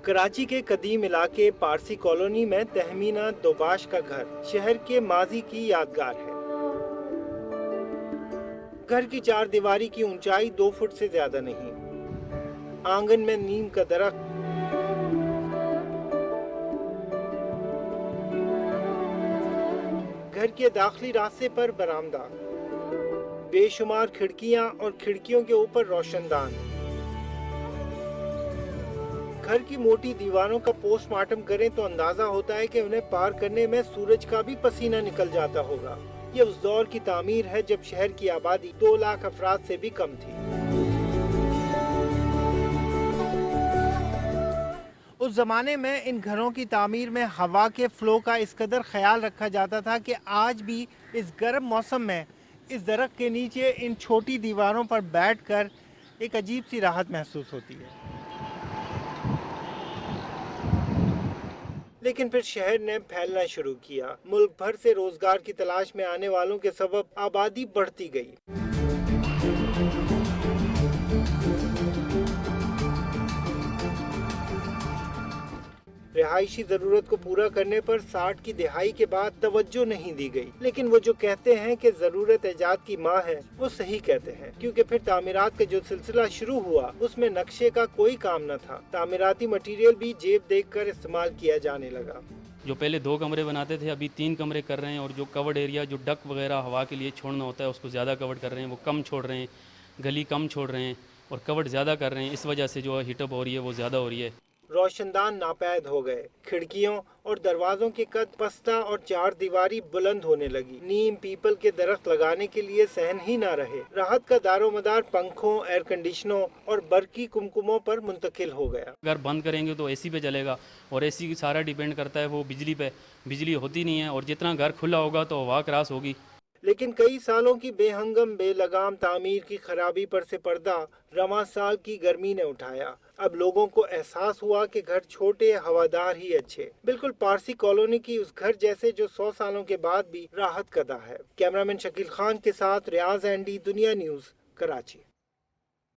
کراچی کے قدیم علاقے پارسی کالونی میں تہمینہ دوباش کا گھر شہر کے ماضی کی یادگار ہے۔ گھر کی چار دیواری کی اونچائی 2 فٹ سے زیادہ نہیں۔ آنگن میں نیم کا درخت، گھر کے داخلی راستے پر برآمدہ، بے شمار کھڑکیاں اور کھڑکیوں کے اوپر روشن دان۔ گھر کی موٹی دیواروں کا پوسٹ مارٹم کریں تو اندازہ ہوتا ہے کہ انہیں پار کرنے میں سورج کا بھی پسینہ نکل جاتا ہوگا۔ یہ اس دور کی تعمیر ہے جب شہر کی آبادی 2 لاکھ افراد سے بھی کم تھی۔ اس زمانے میں ان گھروں کی تعمیر میں ہوا کے فلو کا اس قدر خیال رکھا جاتا تھا کہ آج بھی اس گرم موسم میں اس درخت کے نیچے ان چھوٹی دیواروں پر بیٹھ کر ایک عجیب سی راحت محسوس ہوتی ہے۔ لیکن پھر شہر نے پھیلنا شروع کیا۔ ملک بھر سے روزگار کی تلاش میں آنے والوں کے سبب آبادی بڑھتی گئی۔ رہائشی ضرورت کو پورا کرنے پر 60 کی دہائی کے بعد توجہ نہیں دی گئی، لیکن وہ جو کہتے ہیں کہ ضرورت ایجاد کی ماں ہے وہ صحیح کہتے ہیں، کیونکہ پھر تعمیرات کا جو سلسلہ شروع ہوا اس میں نقشے کا کوئی کام نہ تھا۔ تعمیراتی مٹیریل بھی جیب دیکھ کر استعمال کیا جانے لگا۔ جو پہلے 2 کمرے بناتے تھے ابھی 3 کمرے کر رہے ہیں، اور جو کورڈ ایریا جو ڈک وغیرہ ہوا کے لیے چھوڑنا ہوتا ہے اس کو زیادہ کورڈ کر رہے ہیں، وہ کم چھوڑ رہے ہیں، گلی کم چھوڑ رہے ہیں اور کورڈ زیادہ کر رہے ہیں۔ اس وجہ سے جو ہیٹ اپ ہو رہی ہے وہ زیادہ ہو رہی ہے۔ روشن دان ناپید ہو گئے، کھڑکیوں اور دروازوں کے قد پستہ اور 4 دیواری بلند ہونے لگی۔ نیم پیپل کے درخت لگانے کے لیے صحن ہی نہ رہے۔ راحت کا دار و مدار پنکھوں، ایئر کنڈیشنوں اور برقی کمکموں پر منتقل ہو گیا۔ اگر بند کریں گے تو اے سی پہ چلے گا، اور اے سی سارا ڈیپینڈ کرتا ہے وہ بجلی پہ۔ بجلی ہوتی نہیں ہے، اور جتنا گھر کھلا ہوگا تو ہوا کراس ہوگی۔ لیکن کئی سالوں کی بے ہنگم بے لگام تعمیر کی خرابی پر سے پردہ رواں سال کی گرمی نے اٹھایا۔ اب لوگوں کو احساس ہوا کہ گھر چھوٹے ہوادار ہی اچھے، بالکل پارسی کالونی کی اس گھر جیسے جو 100 سالوں کے بعد بھی راحت کدہ ہے۔ کیمرامین شکیل خان کے ساتھ ریاض اینڈی، دنیا نیوز، کراچی۔